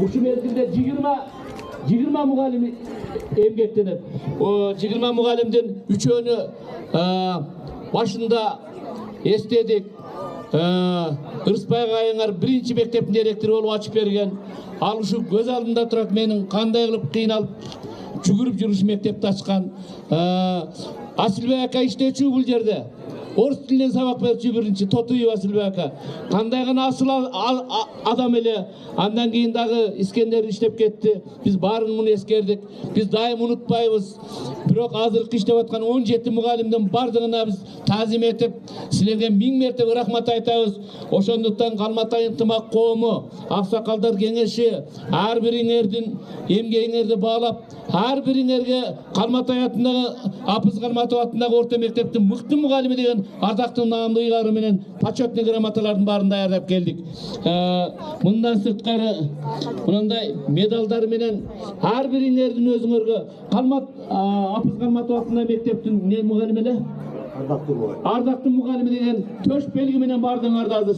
Uşu mezgilde 20 mugallim emgektenip. O 20 mugallimden 3'ünü başında estedik. Irıspay Kayıngар birinci mektepin direktörü olup açıp bergen. Al şu göz aldında turak menin kanday kılıp kıynalıp жүгүрүп жүрүш мектепти ачкан. Асылбек ака иштечү бул жерде. Орус тилинен сабак берчү биринчи Тотуев Асылбек ака. Кандай гана асыл адам эле. Андан кийин дагы Искендер иштеп кетти. Биз баарын муну эскердик. Биз дайым унутпайбыз. Бирок азыркы иштеп аткан 17 мугалимдин бардыгына биз таазим этип, силерге 1000 мертебе рахмат айтабыз. Ошондуктан Калматай ынтымак коому, аксакалдар кеңеши ар бириңердин эмгегиңерди баалап, ар бириңерге Калматай атындагы Апыз Калматов атындагы орто мектептин мыкты мугалими деген ардактуу наамдуу ыйлары менен почетный грамоталардын баарын даярдап келдик. Мындан сырткары мындай медалдар менен ар бириңердин өзүңөргө Апыз Калматов атындагы мектептин не мугалими эле? Ардактуу мугалими деген төш белги менен бардыңарды азыр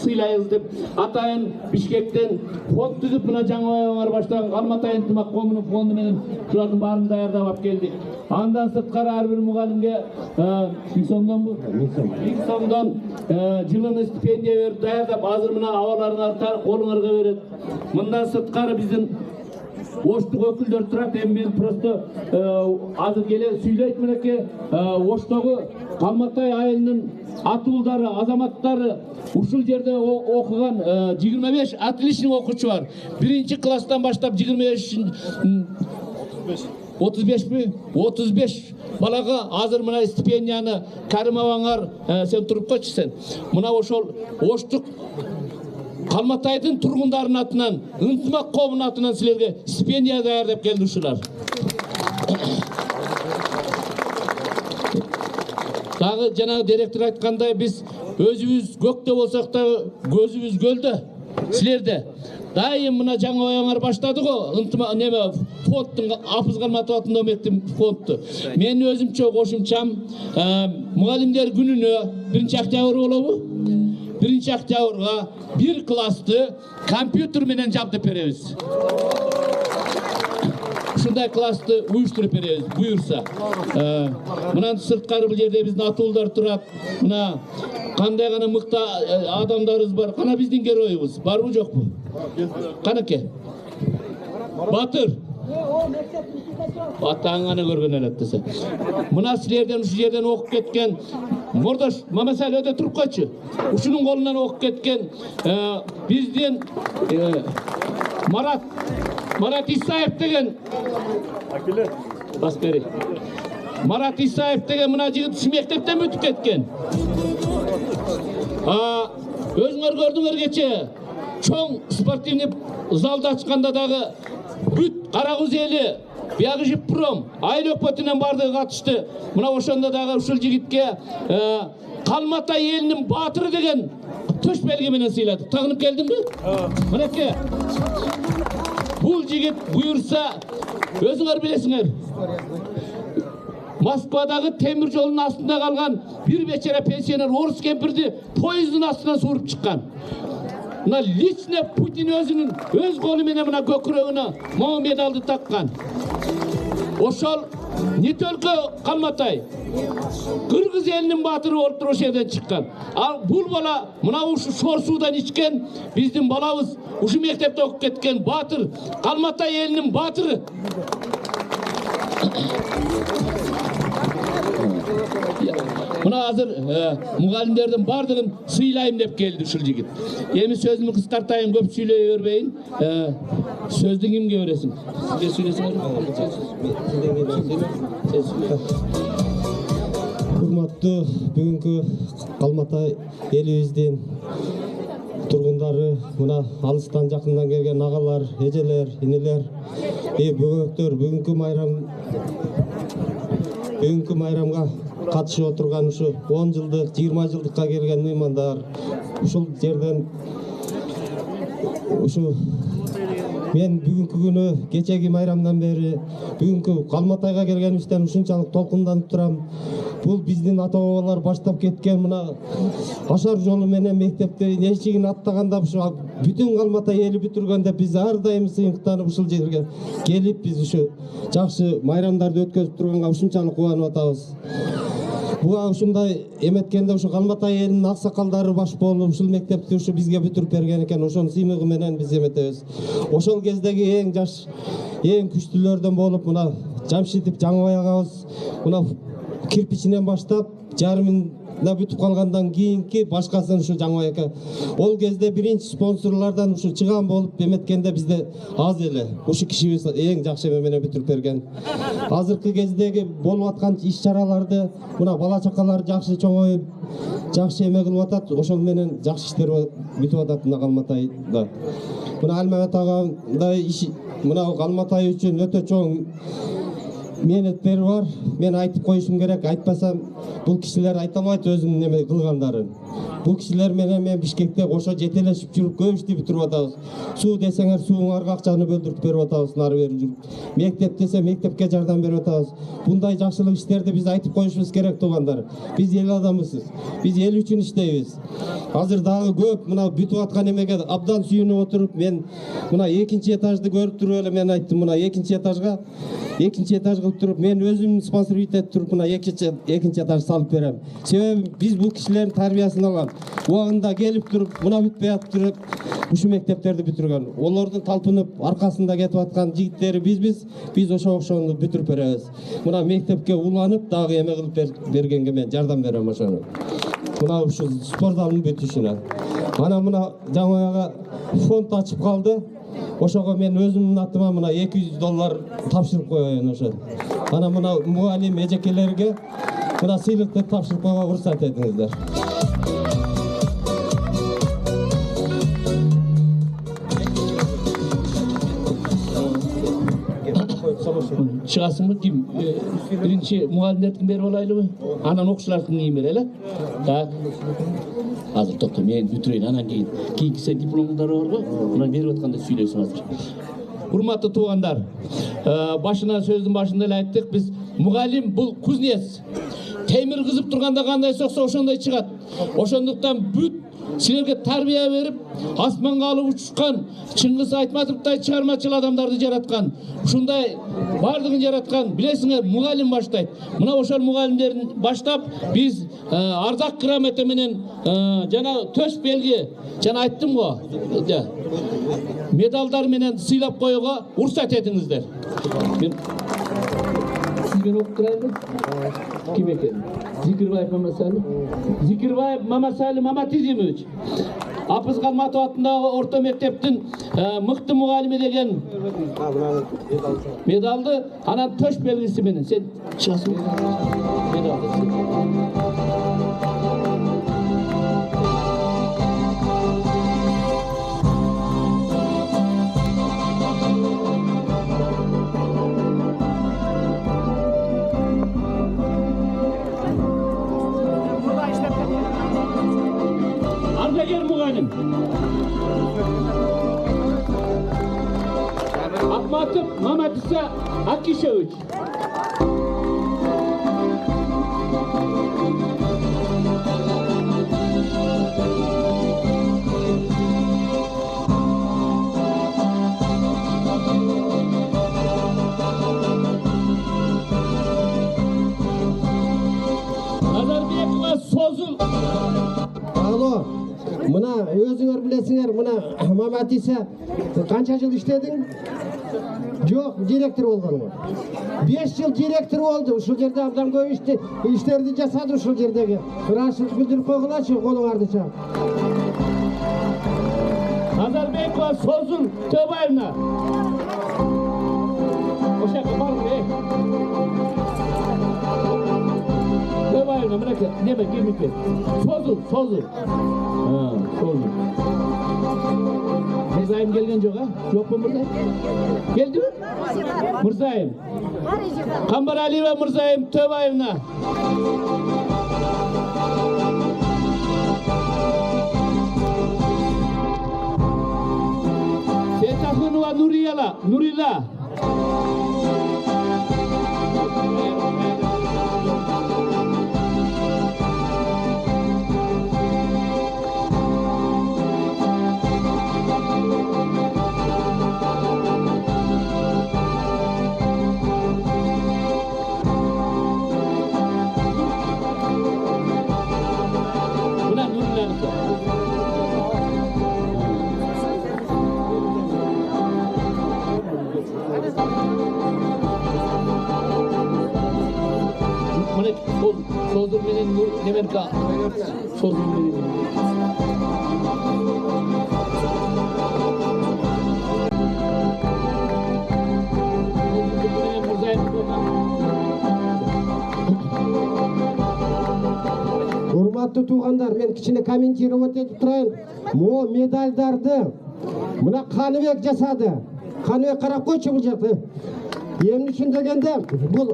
сыйлайбыз деп атайын Бишкектен фонд түзүп мына жаңы оюңар баштаган Калматай ынтымак коомунун фонду менен шулардын баарын даярдап алып келдик. Андан сырткары ар бир мугалимге 1000 сомдонбу? 1000 сомдон жылына стипендия берип даярдап азыр мына абаларыңар колуңарга берет. Мындан сырткары биздин Оштук өкүлдөр турат, эми мен просто азыр келе сүйлөйт менеке. Оштогу Калматай айылынын атуулдары, азаматтары ушул жерде окуган 25 отличный окуучу бар. Биринчи класстан баштап 35 балага азыр мына стипендияны Каримоваңар сен туруп койчу сен. Мына ошол Оштук Калматайдын тургундарынын атынан, ынтымак коомунун атынан силерге стипендия даярдап келди ушулар. Дагы жанагы директор айткандай биз өзүбүз көктө болсок да көзүбүз көлдө. Силерде дайым мына жаңы оюңар баштады го, ынтымак неме фондтун Апыз Калматов атындагы мектеп фондту. Мен өзүмчө кошумчам мугалимдер күнүнө 1-октябрь болобу? 1-октябрга bir классты компьютер менен жабдып беребиз. Ушундай классты уюштуруп беребиз, буюрса. Мындан сырткары бул жерде биздин атуулдар турат. Мына кандай гана мыкты адамдарыбыз бар. Кана биздин геройубуз барбы жокпу? Канаке? Батыр. Атаңаны көргөн элек десе. Мына силерден ушу жерден окуп кеткен Мордош Мамасал өтө туруп койчу. Ушунун колунан окуп кеткен биздин Марат Исаев деген Акиле Басбери. Марат Исаев деген мына жигит ушу мектептен бүтүп кеткен. Өзүңөр көрдүңөр кече чоң спортивный залды ачканда дагы бүт Карагөз эли Биягы Жиппром айыл өкмөтүнөн бардыгы катышты. Мына ошондо дагы ушул жигитке Калматай элинин баатыры деген төш белги менен сыйладык. Тагынып келдимби? Мынеке. Бул жигит буюрса өзүңөр билесиңер. Москвадагы темир жолдун астында калган бир бечара пенсионер орус кемпирди поезддин астынан сууруп чыккан. Мына лично Путин өзүнүн өз колу менен мына көкүрөгүнө моң медалды таккан. Ошол не только Калматай, Кыргыз элинин баатыры болуп туруп ошол чыккан. Ал бул бала мына ушу шор суудан ичкен биздин балабыз ушу мектепте окуп кеткен баатыр, Калматай элинин баатыры. Мына азыр мугалимдердин бардыгын сыйлайм деп келди ушул жигит. Эми сөзүмдү кыскартайын, көп сүйлөй бербейин. Сөздү кимге бересиң? Сизге сүйлөсөңөр. Урматтуу бүгүнкү Калматай элибиздин тургундары, мына алыстан жакындан келген агалар, эжелер, инелер, бөгөктөр, бүгүнкү майрамга катышып отурган ушу 10 жылдык, 20 жылдыкка келген меймандар, ушул жерден ушу Мен бүгүнкү күнү кечеги майрамдан бери бүгүнкү Калматайга келгенибизден ушунчалык толкунданып турам. Бул биздин ата бабалар баштап кеткен мына ашар жолу менен мектепте эшигин аттаганда ушу бүтүн Калматай эли бүтүргөндө биз ар дайым сыймыктанып ушул жерге келип биз ушу жакшы майрамдарды өткөзүп турганга ушунчалык кубанып атабыз. Буга ушундай эметкенде ушу Калматай элинин аксакалдары баш болуп ушул мектепти ушу бизге бүтүрүп берген экен. Ошонун сыймыгы менен биз эметебиз. Ошол кездеги эң жаш, эң күчтүүлөрдөн болуп мына Жамшитов Жаңыбай агабыз мына кирпичинен баштап жарымына бүтүп калгандан кийинки башкасын ушу Жаңыбай ака. Ол кезде биринчи спонсорлордон ушу чыган болуп эметкенде бизде аз эле. Ушу кишибиз эң жакшы менен бүтүрүп берген. Азыркы кездеги болуп аткан иш-чараларды мына бала чакалар жакшы чоңоюп, жакшы эме кылып атат. Ошол менен жакшы иштер бүтүп атат мына Калматайда. Мына Алмамет агамдай иш мына Калматай үчүн өтө чоң менеттери бар. Мен айтып коюшум керек, айтпасам бул кишилер айта албайт өзүнүн неме кылгандарын. Бул кишилер менен мен Бишкекте кошо жетелешип жүрүп көп ишти бүтүрүп атабыз. Суу десеңер сууңарга акчаны бөлдүрүп берип атабыз, нары бери жүрүп. Мектеп десе мектепке жардам берип атабыз. Bunday жакшылык иштерди биз айтып коюшубуз керек туугандар. Биз эл адамысыз. Биз эл үчүн иштейбиз. Азыр дагы көп мына бүтүп аткан эмеге абдан сүйүнүп отуруп, мен мына экинчи этажды көрүп туруп эле мен айттым, мына экинчи этаж кылып туруп, мен өзүм спонсор этип туруп мына экинчи этаж салып берем. Себеби биз бул кишилердин тарбиясын алган. Убагында келип туруп, мына бүтпөй атып ушу мектептерди бүтүргөн. Олордун талпынып аркасында кетип аткан жигиттери биз ошону бүтүрүп беребиз. Мына мектепке уланып дагы эме кылып бергенге мен жардам берем ошону. Мына ушу спорт залынын бүтүшүнө. Ана мына жаңага фонд ачып калды. Ошого мен өзүмдүн атыма мына $200 тапшырып коеюн ошо. Ана мына мугалим эжекелерге мына сыйлыкты тапшырып койгонга уруксат этиңиздер. Чыгасыңбы ким? Биринчи мугалимдердин берип алайлыбы? Анан окуучулардын кийин берели, так? Азыр токто мен бүтүрөйүн, анан кийинки сен дипломуңдар барбы? Мына берип атканда сүйлөсүң азыр. Урматтуу туугандар, сөздүн башында эле айттык, биз мугалим бул кузнец. Темир кызып турганда кандай соксо ошондой чыгат. Ошондуктан бүт силерге тарбия берип, асманга алып учушкан Чыңгыз Айтматовдай чыгармачыл адамдарды жараткан. Ушундай бардыгын жараткан, билесиңер, мугалим баштайт. Мына ошол мугалимдердин баштап биз ардак грамота менен жана төш белги, жана айттым го, медалдар менен сыйлап коюуга уруксат этиңиздер. Мен сизген окуп турайынбы? Ким экен? Зикирбаев Мамасали. Зикирбаев Мамасали Маматизимович. Апыз Калматов атындагы орто мектептин мыкты мугалими деген медалды, анан төш белгиси менен. Сен чыгасың. Медалды. Ахматов Маматиса Акишевич. Назарбекова Созул. Алло. Мына өзүңөр билесиңер, мына Маматиса канча жыл иштедиң? Жок, директор болгонго. 5 жыл директор болду. Ушул жерде абдан көп иштерди жасады ушул жердеги. Ырашып билдирип койгулачы колуңардыча. Назарбекова Созул Төбаевна. Ошака баргы. Төбаевна, мынакей, неме кемике. Созул. Созул. Мырзайым келген жоқ, а? Жоқ па Мырзайым? Келді ме? Мырзайым. Камбаралиева Мырзайым Төбаевна. Сетахун Асанова Нурила. Sozdur menen Nemerka. Sozdur menen. Урматтуу туугандар, мен кичине комментировать этип турайын. Могу медальдарды мына Каныбек жасады. Каныбек карап койчу бул жакты. Эмне үчүн дегенде, бул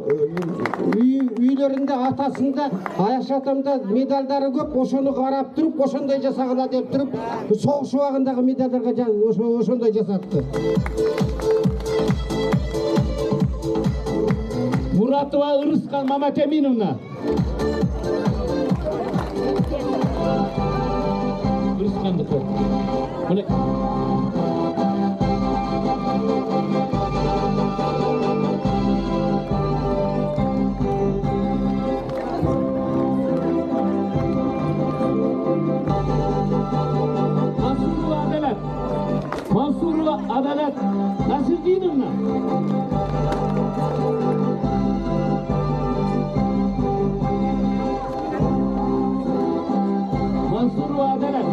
үйлөрүндө атасында, Аяш атамда медалдары көп, ошону карап туруп, ошондой жасагыла деп туруп, согуш убагындагы медалдарга ошондой жасатты. Muratova Ырыскан Маматеминовна. Ырыскандыкы. Мына Mansurova Adalet Nasirdinovna. Mansurova Adalet.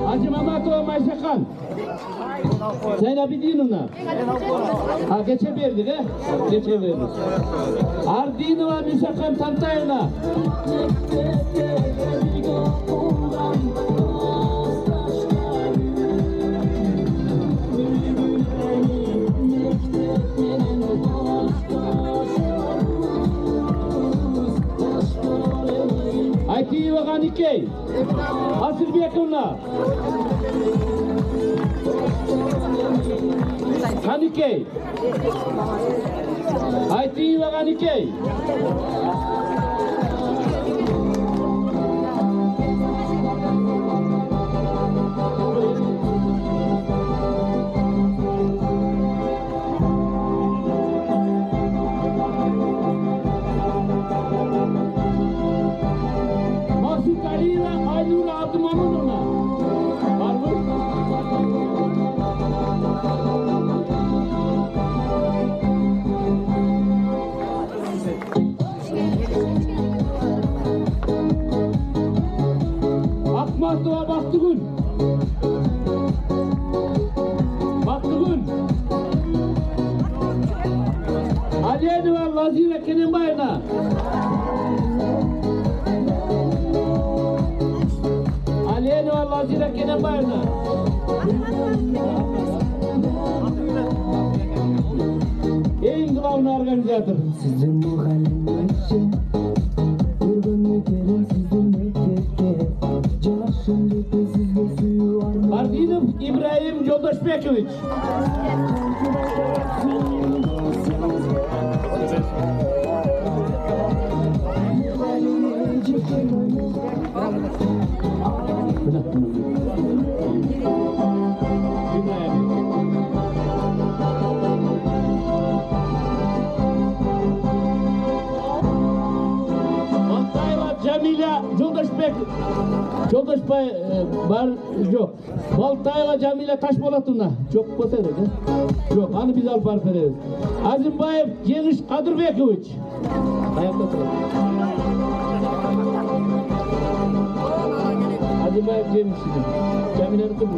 Hacı Mamatova Maysakan. Zeynep'indinovna. Ha geçebilirdik he? Geçebilirdik. Ardinova Müsakan Tantayevna. Aytiyeva Ganikey. Asılbekovna. Ganikey. Aytiyeva Ganikey. Masuk Ali'yle Aynur'la Abdümanunovna. Var mı? Akmatova Baktıgül. Baktıgül. Aliyenova Lazira Kenembayevna. Aliyenova Lazira Kenembayevna. En главный организатор. Sizin bu halin için Kurbanı kerim sizin mektepte Canım şimdi sizde suyu var mı? Ardinov İbrahim Yoldaşbekoviç. Jamila Joldaşbay var yok. Baltayeva Jamila Taşpolatовна çok bolsa керек, Yok, аны biz alıp barıp bereriz. Azimbayev Cengiz Kadırbekoviç. Ayakta turadi. Azimbayev Cengiz. Jamila'nın kızı.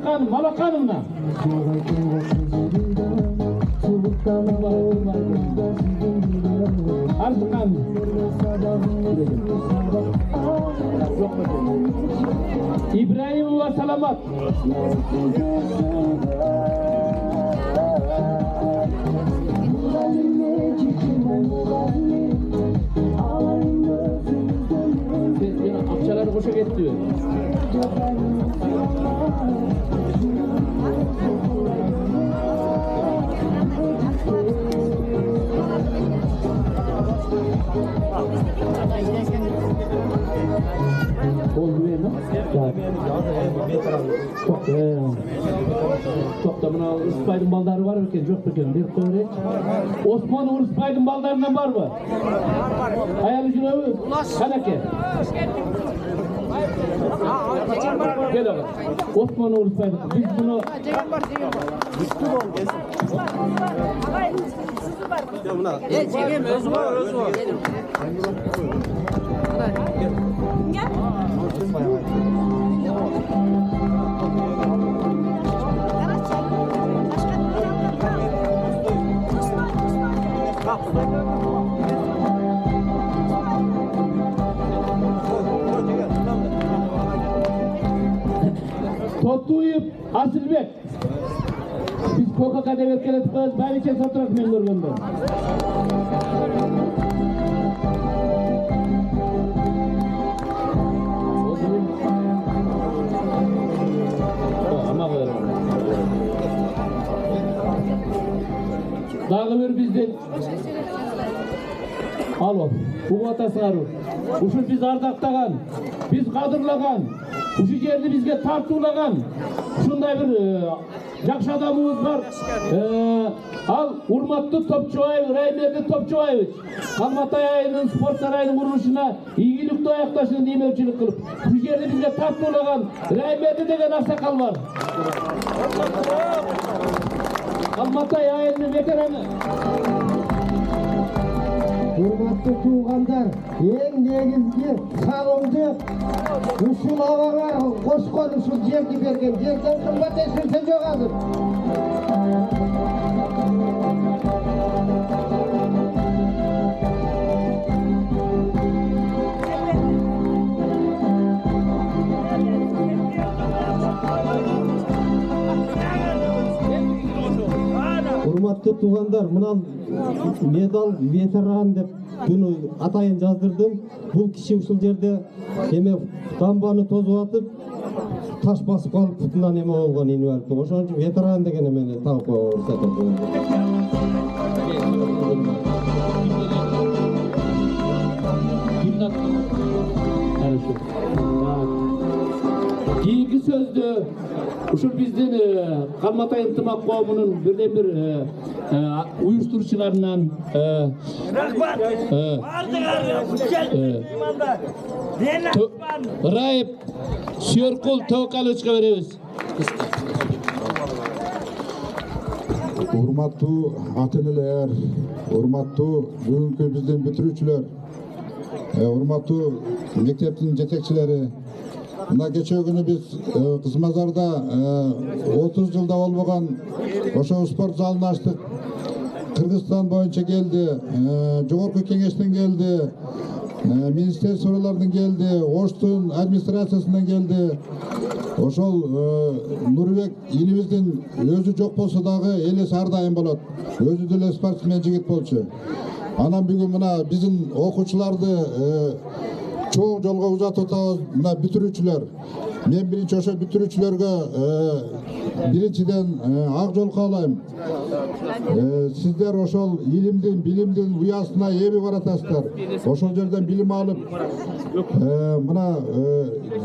Арзыкхан Малакановна. Арзыкхан. Ибраимова Саламат. Akçaları boşa getiriyor. Oldu değil mi? Çok da buna Ispay'ın baldarı var mı ki? Yok bakın. Bir koyarek. Osman Ispay'ın baldarından var mı? Hayal ucuna mı? Kanake. Gel abi. Osman Ispay'ın. Biz bunu... Çekeyim, özü var. Totuyup Asılbek. Biz Coca-Cola verken etmez. Ben için satrak memnun gönder. Dağı bir bizden. Alo. Bu vatasarı. Uşu biz ardaqtagan, biz qadırlagan, uşu жерди bizge tartulagan. Şunday bir жақсы адамыбыз бар. Ал урматтуу Топчубаев Райымберди Топчубаевич Алматай айылынын спорт сарайынын курулушуна ийгиликтүү аякташын демеушүлүк кылып, ушул жерди бизге тартуулаган Райымберди деген аксакал бар. Алматай айылынын ветераны. Урматтуу туугандар, эң негизги салымды ушул абага кошкон, ушул жерди берген, жерден кымбат эч нерсе жок азыр. Урматтуу туугандар, мына медал ветеран деп буну атайын жаздырдым. Бул киши ушул жерде эме дамбаны тозуп атып, таш басып калып бутунан эме болгон инвалид. Ошон үчүн ветеран деген эмени таап коебуз. Keyingi sözdü uşul bizdin Kalmatay ıntımақ коомунун birden bir uyuşturucularından Raip Sörkul Tövkalovich'e veremiz. Урматтуу ата-энелер, урматтуу бүгүнкү биздин бүтүрүүчүлөр, урматтуу мектептин жетекчилери, мына кечээ күнү биз Кызмазарда 30 жылда болбогон ошо спорт залын ачтык. Кыргызстан боюнча келди, жогорку кеңештен келди, министрликтин келди, Оштун администрациясынан келди. Ошол Нурбек илибиздин өзү жок болсо дагы элеси ар дайым болот. Өзү деле спортсмен жигит болчу. Анан бүгүн мына биздин окуучуларды чоң жолго узатып атабыз. Мына бүтүрүүчүлөр. Мен биринчи ошо бүтүрүүчүлөргө биринчиден ак жол каалайм. Сиздер ошол илимдин, билимдин уясына эми баратасыздар. Ошол жерден билим алып, мына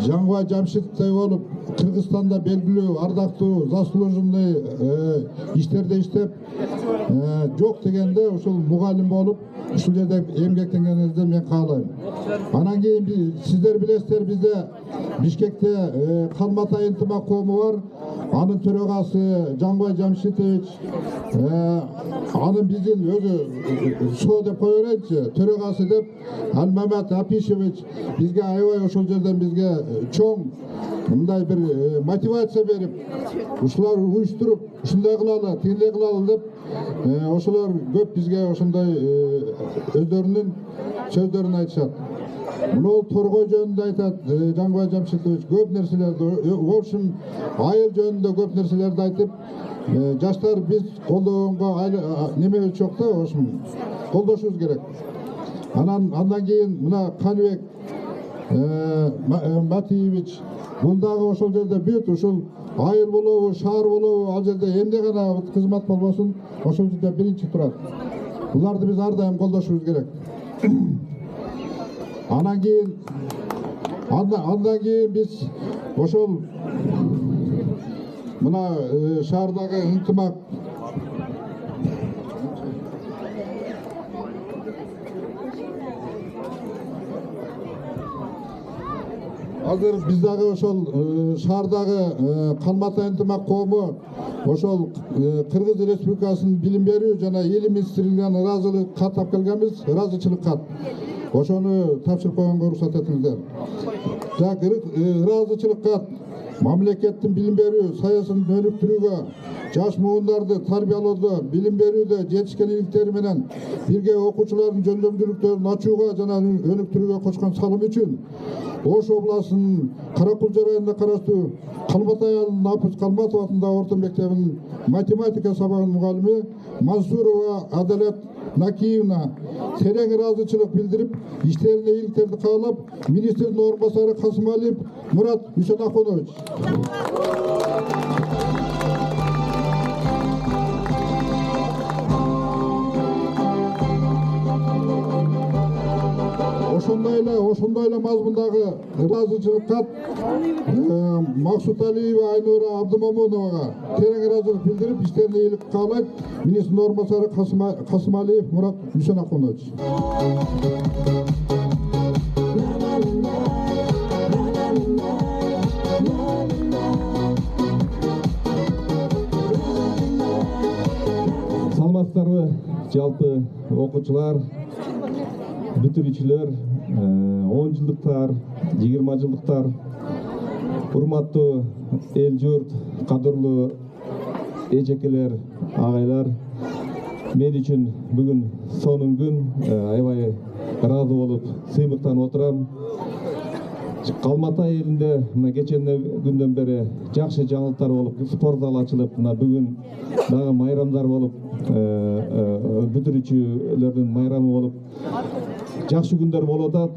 Жаңбай Жамшитовдой болуп, Кыргызстанда белгилүү, ардактуу, заслуженный иштерде иштеп, жок дегенде ушул мугалим болуп, ушул жерде эмгектенгениңизди мен каалайм. Анан кийин сиздер билесиздер, бизде Бишкекте Калматай ынтымак коому бар. Анын төрөгасы Жаңбай Жамшитович, анын биздин өзү СО деп кое берейинчи, төрөгасы деп Алмамат Апишевич бизге аябай ошол жерден бизге чоң мындай бир мотивация берип, ушулар уюштуруп, ушундай кылалы, тигиндей кылалы деп ошолор көп бизге ошондой өздөрүнүн сөздөрүн айтышат. Мынау торгой жөнүндө айтат Жаңбай Жамшитович, көп нерселерди, в общем, айыл жөнүндө көп нерселерди айтып, жаштар биз колдогонго неме жок да, в общем, колдошубуз керек. Андан кийин мына Каныбек Матиевич, бул дагы ошол жерде бүт ушул айыл болобу, шаар болобу, ал жерде эмне гана кызмат болбосун, ошол жерде биринчи турат. Буларды биз ар дайым колдошубуз керек. Андан кийин биз ошол мына шаардагы ынтымак азыр биз дагы ошол шаардагы Калмата ынтымак коому ошол Кыргыз Республикасынын билим берүү жана эл министрлигинен ыраазылык кат алып келгенбиз, ыраазычылык кат. Ошону тапшырып койгонго уруксат этиңиздер. Так, ыраазычылык кат мамлекеттин билим берүү саясатын өнүктүрүүгө, жаш муундарды тарбиялоодо, билим берүүдө жетишкен иликтери менен бирге окуучулардын жөндөмдүүлүктөрүн ачууга жана өнүктүрүүгө кочкон салым үчүн Ош областынын Каракулча районуна караштуу Калмата айылынын Напыз Калматов атындагы орто мектебинин математика сабагынын мугалими Мансурова Адалет Накиевна терең ыраазычылык билдирип, иштерине ийгиликтерди каалап, министрдин орун басары Касымалиев Мурат Үсенахунович. Ошондой эле мазмундагы ыраазычылык кат Максуталиева Айнура Абдымомуновага терең ыраазычылык билдирип, иштерине ийгилик каалайт, министрдин орун басары Касымалиев Мурат Үсенахунович. Саламатсыздарбы, жалпы окуучулар, бүтүрүүчүлөр, 10 жылдыктар, 20 жылдыктар, урматтуу эл журт, кадырлуу эжекелер, агайлар, мен үчүн бүгүн сонун күн, аябай ыраазы болуп, сыймыктанып отурам. Калмата элинде мына кечен күндөн бери жакшы жаңылыктар болуп, спорт зал ачылып, мына бүгүн дагы майрамдар болуп, бүтүрүүчүлөрдүн майрамы болуп, жакшы күндөр болуп атат.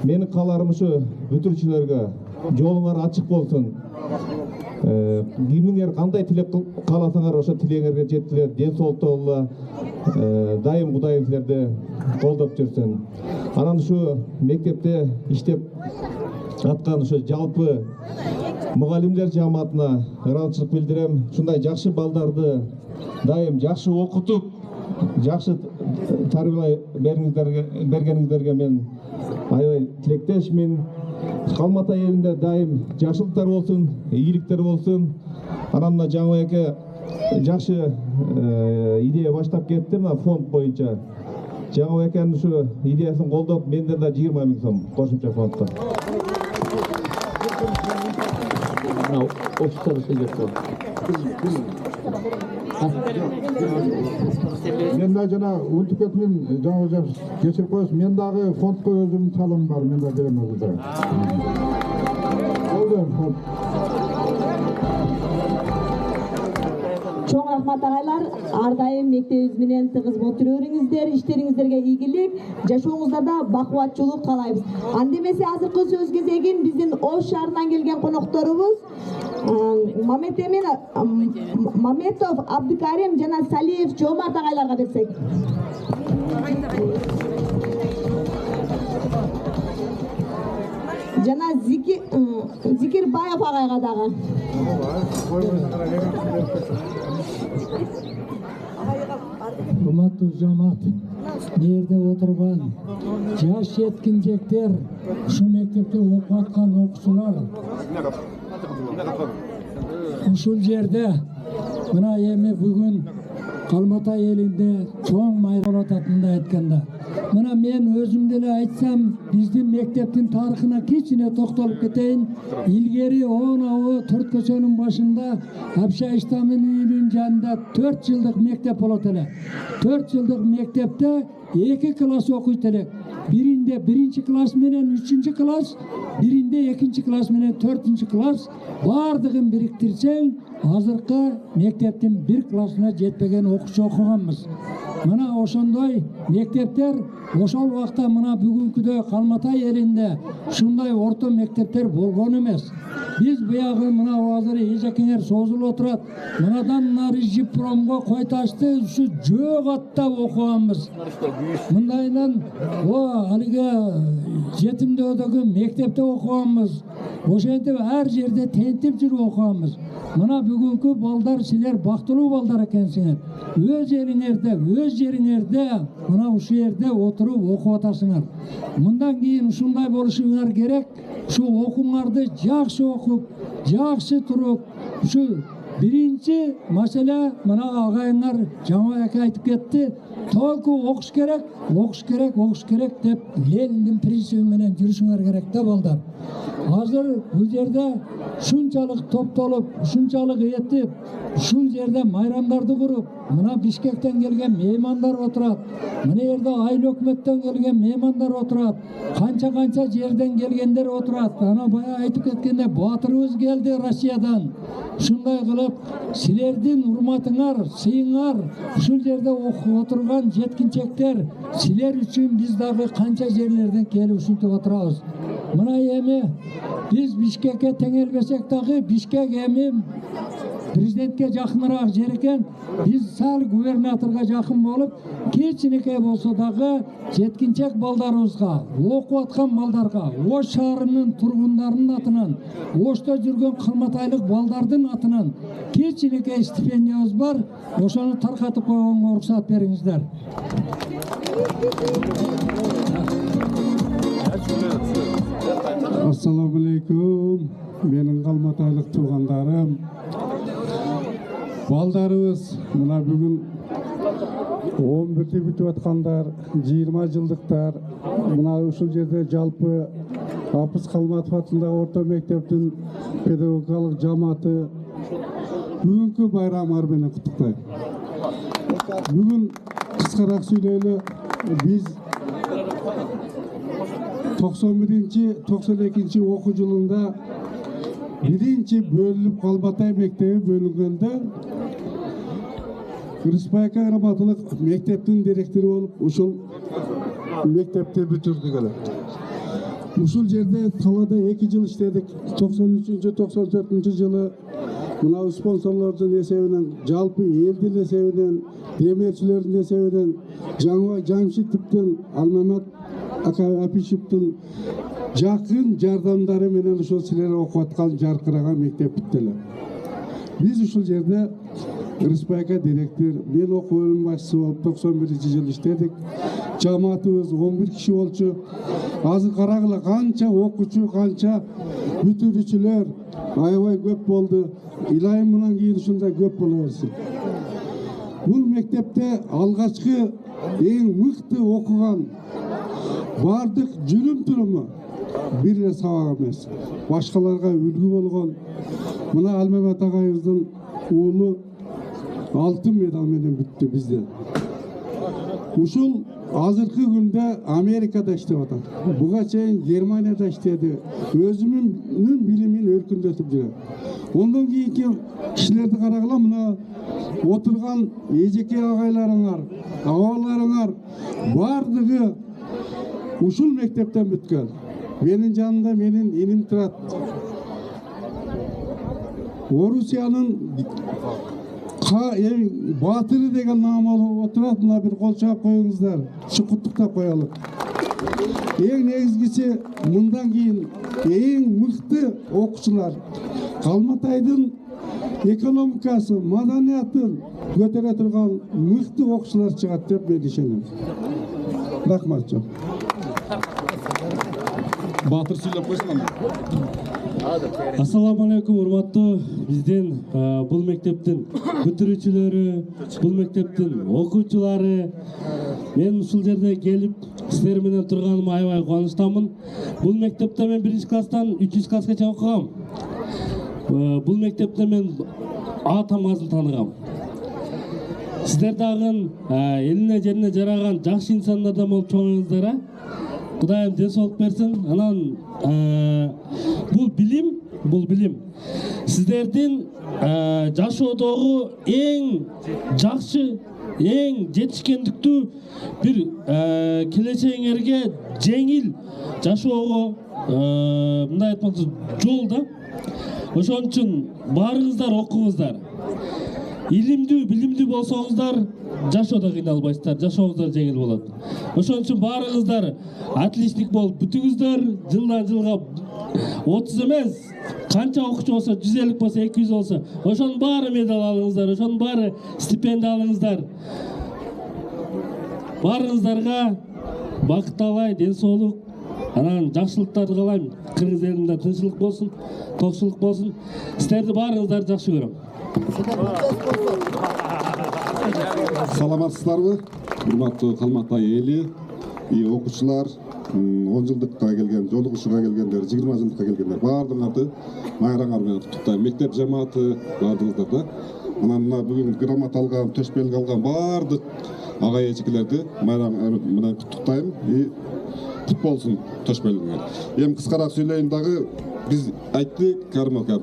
Менин кааларым ушу бүтүрүүчүлөргө жолуңар ачык болсун. Кимиңер кандай тилек кааласаңар ошо тилегиңерге жеткиле, ден соолукта болула, дайым Кудайым силерди колдоп жүрсүн. Анан ушу мектепте иштеп аткан ушу жалпы мугалимдер жамаатына ыраазычылык билдирем. Ушундай жакшы балдарды дайым жакшы окутуп, жакшы тарбиялай бергениңиздерге мен аябай тилектешмин. Калмата элинде дайым жакшылыктар болсун, ийгиликтер болсун. Анан мына жаңы эке жакшы идея баштап кетти мына фонд боюнча. Жаңы экенин ушу идеясын колдоп, менден да 20 000 сом кошумча фондко. Мен да жана унутуп кетмин, жаңы кечирип коесуз, мен дагы фондко өзүмдүн салымым бар, мен да берем өзү. Чоң рахмат агайлар, ар дайым мектебиз менен тыгыз болуп жүрүңүздөр, иштериңиздерге ийгилик, жашооңуздарда бакубатчылык каалайбыз. Андемесе азыркы сөз кезегин биздин Ош шаарынан келген конокторубуз Маметов Абдыкарим жана Салиев Жомарт агайларга берсек. Жана Зикирбаев агайга дагы. Урматтуу жамаат, жерде отурган жаш жеткинжектер, ушу мектепте окуп аткан окуучулар, ушул жерде мына эми бүгүн Калматай элинде чоң майрам болуп ататында айтканда. Мына мен өзүм деле айтсам, биздин мектептин тарыхына кичине токтолуп кетейин. Илгери Оонабы төрт көчөнүн башында Апша Иштамдын үйүнүн жанында 4 жылдык мектеп болот эле. 4 жылдык мектепте 2 класс окуйт элек. Биринде 1 класс менен 3 класс, биринде 2 класс менен 4 класс. Бардыгын бириктирсең, азыркы мектептин 1 классына жетпеген окуучу окуганбыз. Мына ошондой мектептер ошол убакта мына бүгүнкүдөй Калматай элинде ушундай орто мектептер болгон эмес. Биз буягы мына азыр эжекеңер созулуп отурат. Мынадан нары Жипромго кой ташты ушу жөө каттап окуганбыз. Мындайынан алиге жетимдөөдөгү мектепте окуганбыз. Ошентип ар жерде тентип жүрүп окуганбыз. Мына бүгүнкү балдар силер бактылуу балдар экенсиңер. Өз жериңерде мына ушу жерде отуруп окуп атасыңар. Мындан кийин ушундай болушуңар керек. Ушу окууңарды жакшы окуп, жакшы туруп, ушу биринчи маселе мына агайыңар жаңа айтып кетти. Толку окуш керек деп Лениндин принциби менен жүрүшүңөр керек да балдар. Азыр бул жерде ушунчалык топтолуп, ушунчалык этип, ушул жерде майрамдарды куруп, мына Бишкектен келген меймандар отурат. Мына жерде айыл өкмөттөн келген меймандар отурат. Канча жерден келгендер отурат. Ана бая айтып кеткенде батырыбыз келди Россиядан. Ушундай кылып, силердин урматыңар, сыйыңар, ушул жерде отурган жеткинчектер, силер үчүн биз дагы канча жерлерден келип ушинтип отурабыз. Мына эми биз Бишкекке теңелбесек дагы, Бишкек эми президентке жакыныраак жер экен. Биз сал губернаторго жакын болуп, кичинекей болсо дагы жеткинчек балдарыбызга, окуп аткан балдарга, Ош шаарынын тургундарынын атынан, Ошто жүргөн калматайлык балдардын атынан кичинекей стипендиябыз бар. Ошону таркатып койгонго уруксат бериңиздер. Ассаламу алейкум. Менин калматайлык туугандарым. Балдарыбыз мына бүгүн 11-ти бүтүп аткандар, 20 жылдыктар. Мына ушул жерде жалпы Апыс Калматов атындагы орто мектептин педагогикалык жамааты бүгүнкү байрамыңар менен куттуктайм. Бүгүн кыскараак сүйлөйлү, биз 91-92 окуу жылында биринчи бөлүнүп Калматай мектеби бөлүнгөндө Рыспайка Карабатылык мектептин директору болуп ушул мектепти бүтүрдүк эле. Ушул жерде талада 2 жыл иштедик. 93-94 жылы мына спонсорлордун эсебинен, жалпы элдин эсебинен, демерчилердин эсебинен, Жаңыбай Жамшитовдун, Алмамат Апишевдин жакын жардамдары менен ошол силер окуп аткан жаркыраган мектеп бүттү эле. Биз ушул жерде Рыспайка директор, мен окуу бөлүм башчысы болуп 91-жылы иштедик. Жамаатыбыз 11 киши болчу. Азыр карагыла канча окуучу, канча бүтүрүүчүлөр аябай көп болду. Илайым мындан кийин ушундай көп боло берсин. Бул мектепте алгачкы эң мыкты окуган бардык жүрүм-туруму бир эле сабак эмес. Башкаларга үлгү болгон мына Алмамат агайыбыздын уулу алтын медал менен бүттү бизден. Ушул азыркы күндө Америкада иштеп атат. Буга чейин Германияда иштеди. Өзүнүн билимин өркүндөтүп жүрөт. Ondan kийинки кишилерди карагыла, мына отурган эжеке агайларыңар, абаларыңар бардыгы ушул мектептен бүткөн. Менин жанымда менин иним турат. Орусиянын батыры деген наам алып отурат. Мына бир кол чаап коюңуздар. Ушу куттуктап коелу. Эң негизгиси мындан кийин эң мыкты окуучулар Калматайдын экономикасы, маданиятын көтөрө турган мыкты окуучулар чыгат деп мен ишенем. Рахмат. Батыр сүйлөп койсун. Ассаламу алейкум, урматтуу биздин бул мектептин бүтүрүүчүлөрү, бул мектептин окуучулары. Мен ушул жерде келип сиздер менен турганыма аябай кубанычтамын. Бул мектепте мен 1-класстан 3-класска окугам. Бул мектепте мен атамазын тааныгам. Сиздер дагы элине жерине жараган жакшы инсандардан болуп чоңуңуздар. Кудайым денсаулык берсин. Анан бул билим сиздердин жашоодогу эң жакшы, эң жетишкендиктүү бир келечегиңерге жеңил жашоого мындай айтканда жол да. Ошон үчүн баарыңыздар окуңуздар. Илимдүү, билимдүү болсоңуздар, жашоодо кыйналбайсыздар, жашооңуздар жеңил болот. Ошон үчүн баарыңыздар отличник болуп бүтүңүздөр, жылдан жылга 30 эмес, канча окуучу болсо, 150 болсо, 200 болсо, ошонун баары медаль алыңыздар, ошонун баары стипендия алыңыздар. Баарыңыздарга бакыт талай, денсаулык, анан жакшылыктарды каалайм. Кыргыз элинде тынччылык болсун, токчулук болсун. Сиздерди баарыңыздарды жакшы көрөм. Саламатсыздарбы? Урматтуу Калмактай эли, окуучулар, 10 жылдыкка келген, жолугушууга келгендер, 20 жылдыкка келгендер, баардыгыңарды майрамыңар менен куттуктайм. Мектеп жамааты баардыгыңыздар. Анан мына бүгүн грамота алган, төш белги алган баардык агай эжекелерди майрам менен куттуктайм. Кут болсун төш белгиңер. Эми кыскараак сүйлөйүн дагы, биз айттык, Кармакам,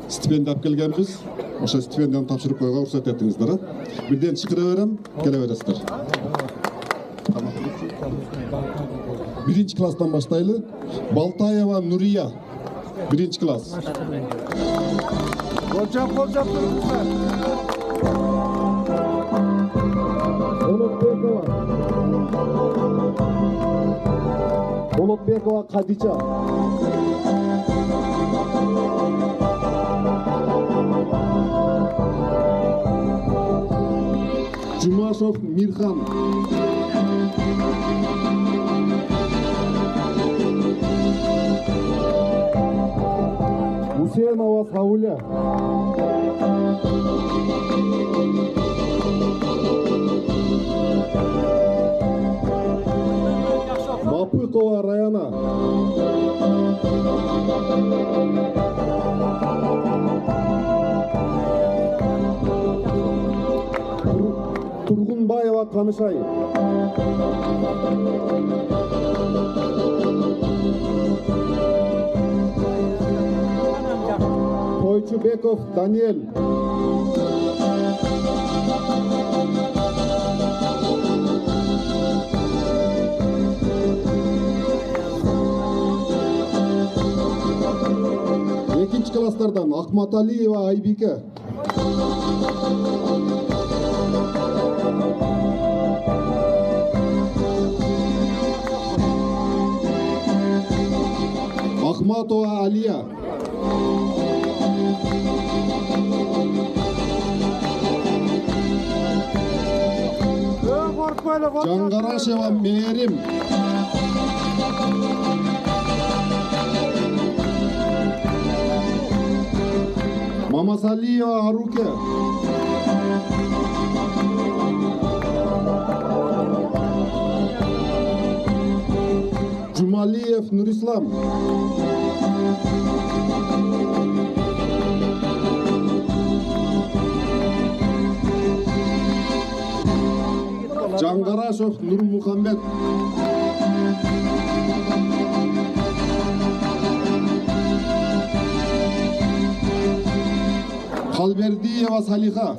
стипендия алып келгенбиз. Ошо стипендияны тапшырып койгонго уруксат этиңиздер. Бирден чакыра берем, келе бересиздер. 1-класстан баштайлы. Балтаева Нурия, 1-класс. Колчап турыңыздар. Болотбекова Кадича. Жумашев Мирхан. Усенова Сауля. Мапыкова Раяна. Тургунбаева Канышай. Тойчубеков Даниэль. Экинчи класстардан Акматалиева Айбике. Ахматова Алия. Жангарашева Мерим. Мамасалиева Аруке. Джумалиев Нурислам. Жангарашев Нурмухаммед. Халбердиева Салиха.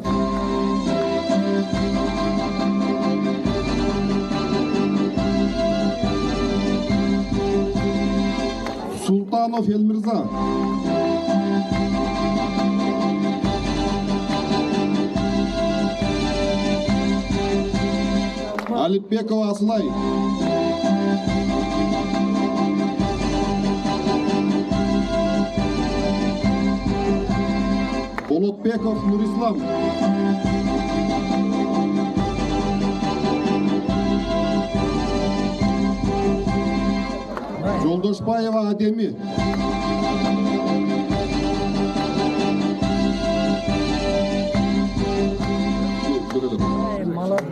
Султанов Элмирза. Алипбекова Аслай. Болотбеков Нурислам. Жолдошбаева Адеми.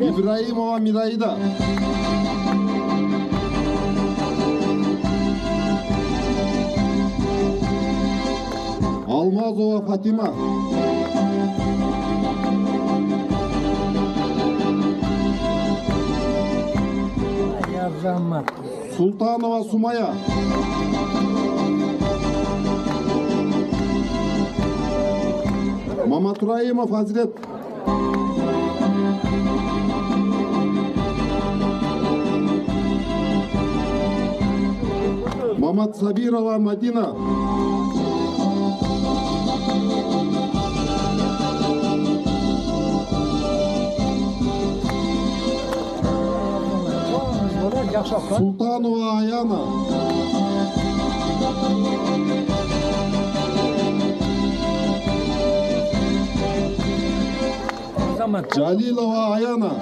Ибраимова Мираида. Алмазова Фатима. Султанова Сумая. Маматураимов Азрет. Мамат Сабирова Мадина. Султанова Аяна. Джалилова Аяна.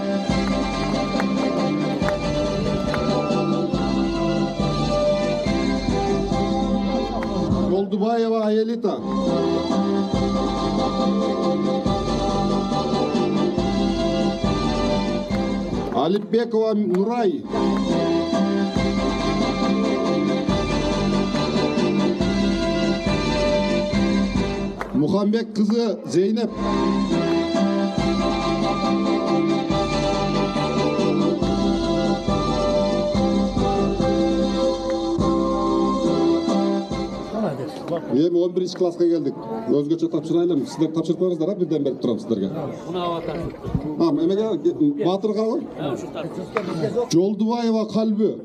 Голдубаева Аелита. Алипбекова Нурай. Мухамбек кызы Зейнеп. Эми 11 класска келдик. Өзгөчө тапшырайлым. Сиздер тапшырып коюңуздар, бирден берип турам сиздерге. Эмеге Батырга го? Жолдубаева Калбы.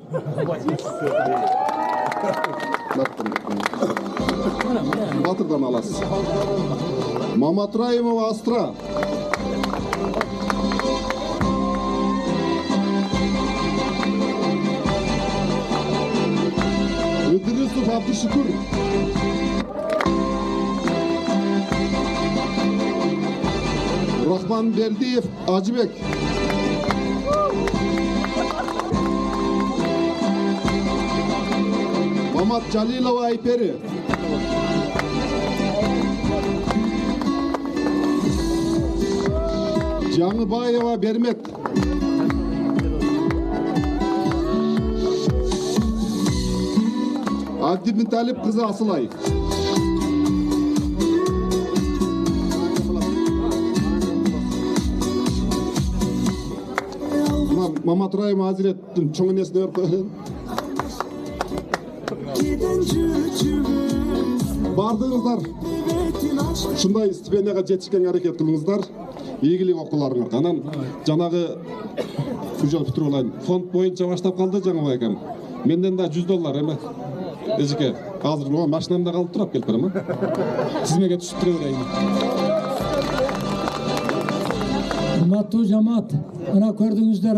Батырдан аласыз. Маматраимова Астра. Ыдырысов Абдушукур. Рахман Бердиев Ажибек. Мамат Жалилова Айпери. Жаңыбаева Бермек. Абдимиталип кызы Асылай. Маматраим Азиреттин чоң энесине берип коелу. Бардыңыздар ушундай стипендияга жетишкенге аракет кылыңыздар. Ийгилик окууларыңар. Анан жанагы жол бүтүрүп алайын. Фонд боюнча баштап калды жаңы байкам. Менден да $100 эме. Эжеке, азыр машинамда калып турап келип барам. Тизмеге түшүп тура берейин. Урматтуу жамаат, мына көрдүңүздөр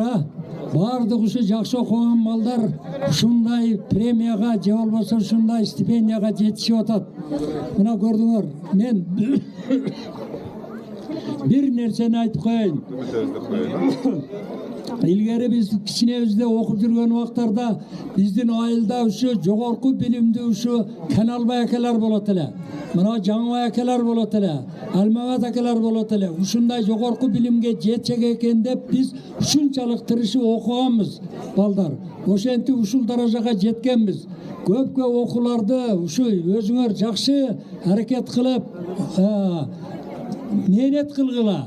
бардык ушу жакшы окуган балдар ушундай премияга же болбосо ушундай стипендияга жетишип атат. Мына көрдүңөр, мен бир нерсени айтып коеюн. Илгери биз кичинебизде окуп жүргөн убактарда биздин айылда ушу жогорку билимдүү ушу Каналбай акелер болот эле. Мына Жаңыбай акелер болот эле. Алмабат акелер болот эле. Ушундай жогорку билимге жетсек экен деп биз ушунчалык тырышып окуганбыз балдар. Ошентип ушул даражага жеткенбиз. Көпкө окууларды ушу өзүңөр жакшы аракет кылып, мээнет кылгыла.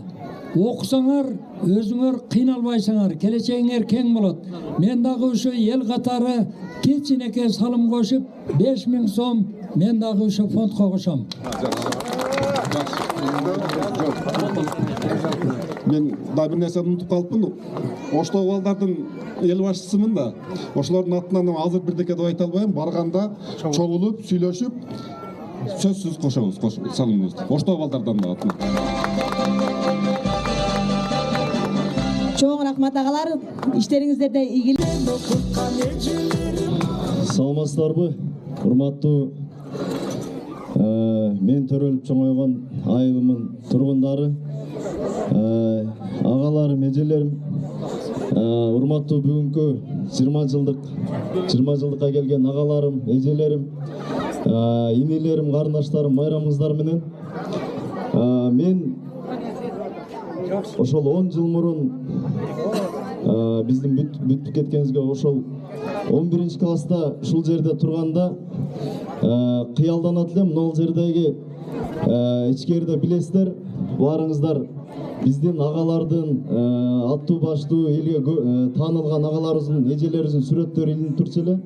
Окусаңар, өзүңөр кыйналбайсыңар, келечегиңер кең болот. Мен дагы ушу эл катары кичинекей салым кошуп, 5000 сом мен дагы ушу фондко кошом. Мен да бир нерсени унутуп калыпмын. Оштогу балдардын эл башчысымын да. Ошолордун атынан азыр бирдеке деп айта албайм. Барганда чогулуп, сүйлөшүп, сөзсүз кошобуз, салымыбызды. Оштогу балдардан да атынан. Чоң рахмат агалар, иштериңиздерде ийгилик. Саламатсыздарбы, урматтуу мен төрөлүп чоңойгон айылымын тургундары, агаларым, эжелерим, урматтуу бүгүнкү 20 жылдыкка келген агаларым, эжелерим, инилерим, карындаштарым, майрамыңыздар менен мен ошол 10 жыл мурун биздин бүтүп кеткенибизге ошол 11 класста ушул жерде турганда кыялданат элем. Могул жердеги ичкерide билесиздер, баарыңыздар биздин агалардын аттуу баштуу элге таанылган агаларыбыздын, эжелерибиздин сүрөттөрү илинип турчу эле.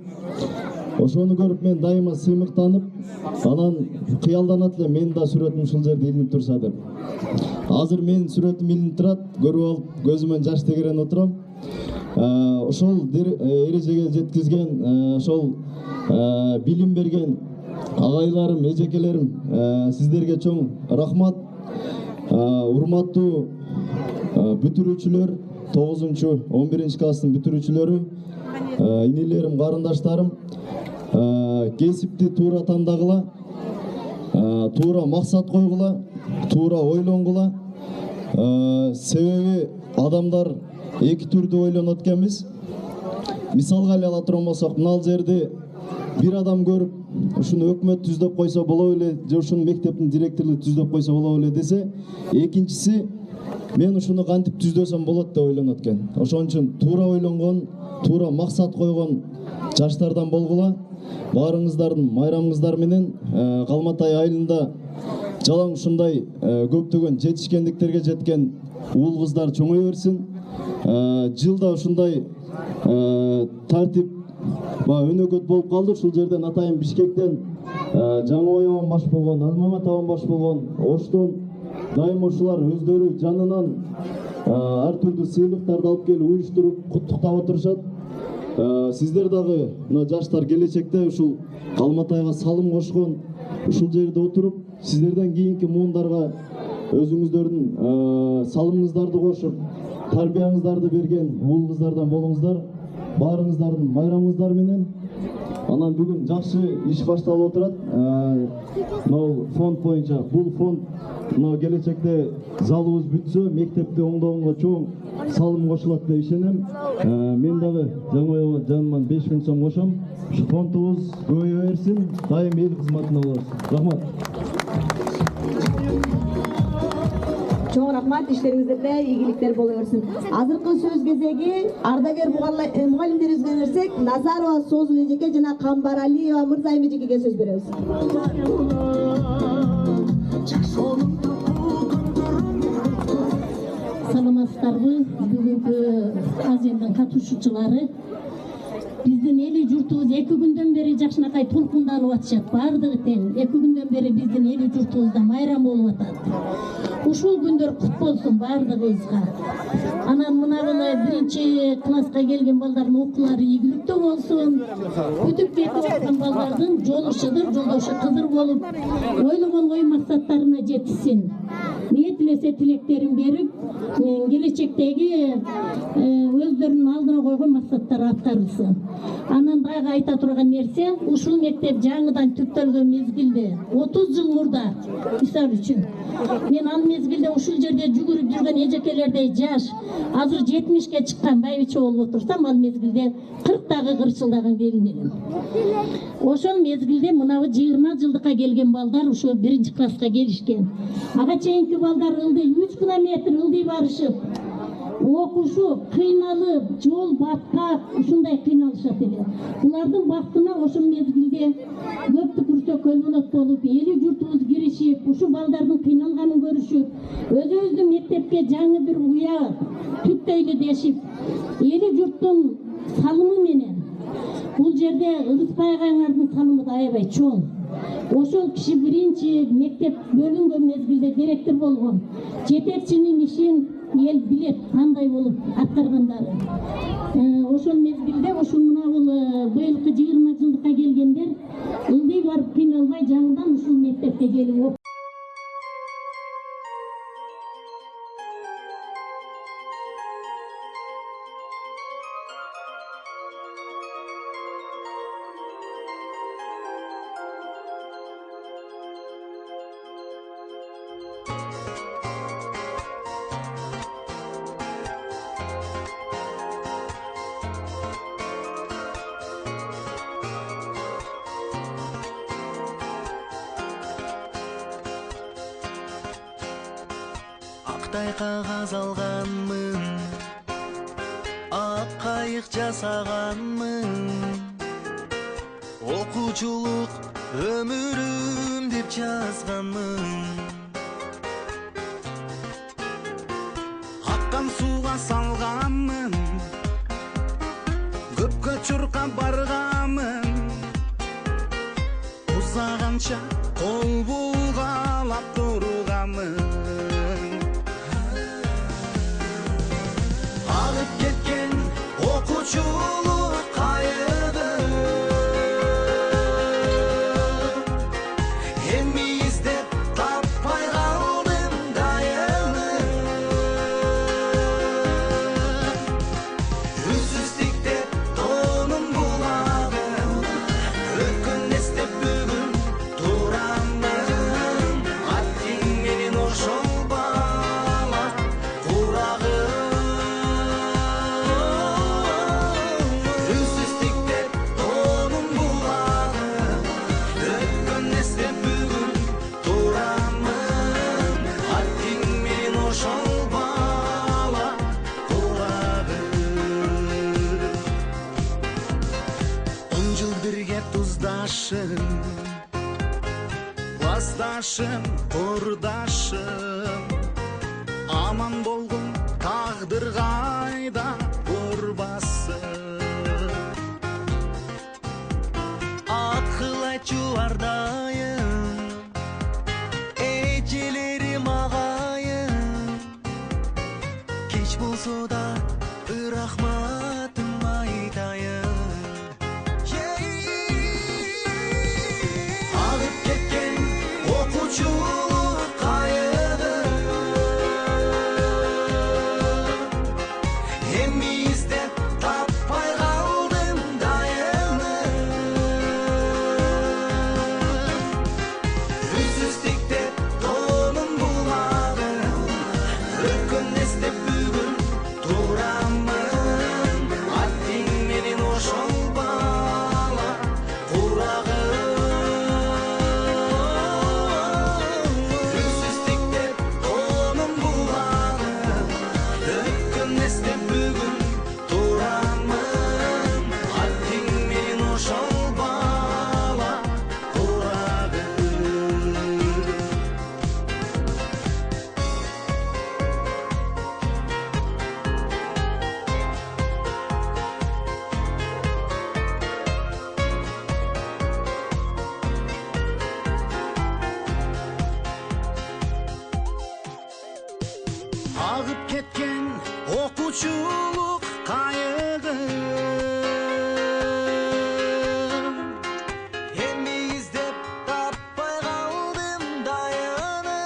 Ошону көрүп мен дайыма сыймыктанып, анан кыялданат элем менин да сүрөтүм ушул жерде илинип турса деп. Азыр менин сүрөтүм илинип турат, көрүп алып көзүмөн жаш тегеренип отурам. Ошол эрежеге жеткизген, ошол билим берген агайларым, эжекелерим, сиздерге чоң рахмат. Урматтуу бүтүрүүчүлөр, 9-11 класстын бүтүрүүчүлөрү, инелерим, карындаштарым, кесипти туура тандагыла, туура максат койгула, туура ойлонгула. Себеби адамдар эки түрдүү ойлонот экенбиз. Мисалга ала турган болсок, мына жерде бир адам көрүп, ушуну өкмөт түздөп койсо боло эле, же ушуну мектептин директору түздөп койсо боло эле десе, экинчиси мен ушуну кантип түздөсөм болот деп ойлонот экен. Ошон үчүн туура ойлонгон, туура максат койгон жаштардан болгула. Баарыңыздардын майрамыңыздар менен Калматай айылында жалаң ушундай көптөгөн жетишкендиктерге жеткен уул кыздар чоңой берсин. Жылда ушундай тартип өнөкөт болуп калды. Ушул жерден атайын Бишкектен Жаңыбай баш болгон, Азмамат баш болгон, Оштон дайыма ушулар өздөрү жанынан ар түрдүү сыйлыктарды алып келип уюштуруп куттуктап отурушат. Сиздер дагы мына жаштар келечекте ушул Калматайга салым кошкон, ушул жерде отуруп, сиздерден кийинки муундарга өзүңүздөрдүн салымыңыздарды кошуп, тарбияңыздарды берген уул кыздардан болуңуздар. Баарыңыздардын майрамыңыздар менен. Анан бүгүн жакшы иш башталып отурат. Мына фонд боюнча, бул фонд мына келечекте залыбыз бүтсө, мектепти оңдогонго чоң салым кошулат деп ишенем. Мен дагы Жаңыбаева жаныман 5000 сом кошом. Ушу фондубуз көбөйө берсин, дайым эл кызматында болобуз. Рахмат. Чоң рахмат, иштериңиздерде ийгиликтер боло берсин. Азыркы сөз кезеги ардагер мугалимдерибизге берсек, Назарова Созул эжеке жана Камбаралиева Мырзайым эжекеге сөз беребиз. Саламатсыздарбы, бүгүнкү аземдин катышуучулары. Биздин эли журтубуз 2 күндөн бери жакшынакай толкунданып атышат. Бардыгы тең 2 күндөн бери биздин эли журтубузда майрам болуп атат. Ушул күндөр кут болсун бардыгыбызга. Анан мынагылай 1 класска келген балдардын окуулары ийгиликтүү болсун. Бүтүп кетип аткан балдардын жолу шыдыр, жолдошу кызыр болуп, ойлогон ой максаттарына жетишсин. Ниет элесе тилектерин берип, келечектеги өздөрүнүн алдына койгон максаттары аткарылсын. Анан дагы айта турган нерсе, ушул мектеп жаңыдан түптөлгөн мезгилде 30 жыл мурда, мисал үчүн, мен ал мезгилде ушул жерде жүгүрүп жүргөн эжекелердей жаш, азыр 70ке чыккан байбиче болуп отурсам, ал мезгилде 40-тагы кырчылдаган келин элем. Ошол мезгилде мынабы 20 жылдыкка келген балдар ушул 1 класска келишкен. Ага чейинки балдар ылдый 3 километр ылдый барышып, окушуп, кыйналып, жол баткак, ушундай кыйналышат эле. Булардын бактына ошол мезгилде көптү күрсө көлбөлөт болуп, эли журтубуз киришип, ушу балдардын кыйналганын көрүшүп, өзүбүздүн мектепке жаңы бир уя түптөйлү дешип, эли журттун салымы менен бул жерде Ырыспай агаңардын салымы да аябай чоң. Ошол киши биринчи мектеп бөлүнгөн мезгилде директор болгон. Жетекчинин ишин ел билет кандай болуп аткаргандары. Ошол мезгилде ошол мына бул быйылкы 20 жылдыкка келгендер ылдый барып кыйналбай жаңыдан ушул мектепке келип Актай кагаз алганмын, ылайык жасаганмын. Окуучулук өмүрүм деп жазганмын. Аккан сууга салганмын, көпкө чуркап барганмын. Узаганча кол булгалап турганмын. Агып кеткен окуучулук кайыгы эми издеп таппай калдым дайыны. Үнсүз тиктеп тоонун булагы, өткөн эстеп бүгүн турамын. Аттиң менен ошол бала курагым. Үнсүз тиктеп тоонун булагы, өткөн эстеп бүгүн турамын. Аттиң менен ошол бала курагым. 10 жыл бирге туздашым, классташым, курдашым. Аман болгун тагдыр кайда урбасын. Акыл айтчу ардайым, эжелерим агайым. Кеч болсо да рахматым айтайын. Агып кеткен окуучулук кайыгы эми издеп таппай калдым дайыны. Үнсүз тиктеп тоонун булагы, өткөн эстеп бүгүн турамын. Аттиң менен ошол бала курагым. Үнсүз тиктеп тоонун булагы, өткөн эстеп бүгүн турамын. Аттиң менен ошол бала курагым. Агып кеткен окуучулук кайыгым эми издеп таппай калдым дайыны.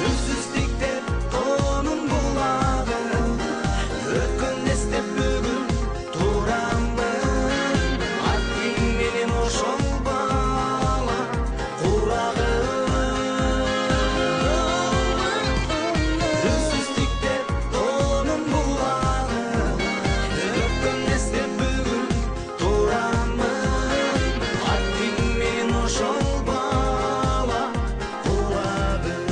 Үнсүз тиктеп тоонун булагы, өткөн эстеп бүгүн турамын. Аттиң менен ошол бала курагым. Үнсүз тиктеп тоонун булагы, өткөн эстеп бүгүн турамын. Аттиң менен ошол бала курагым.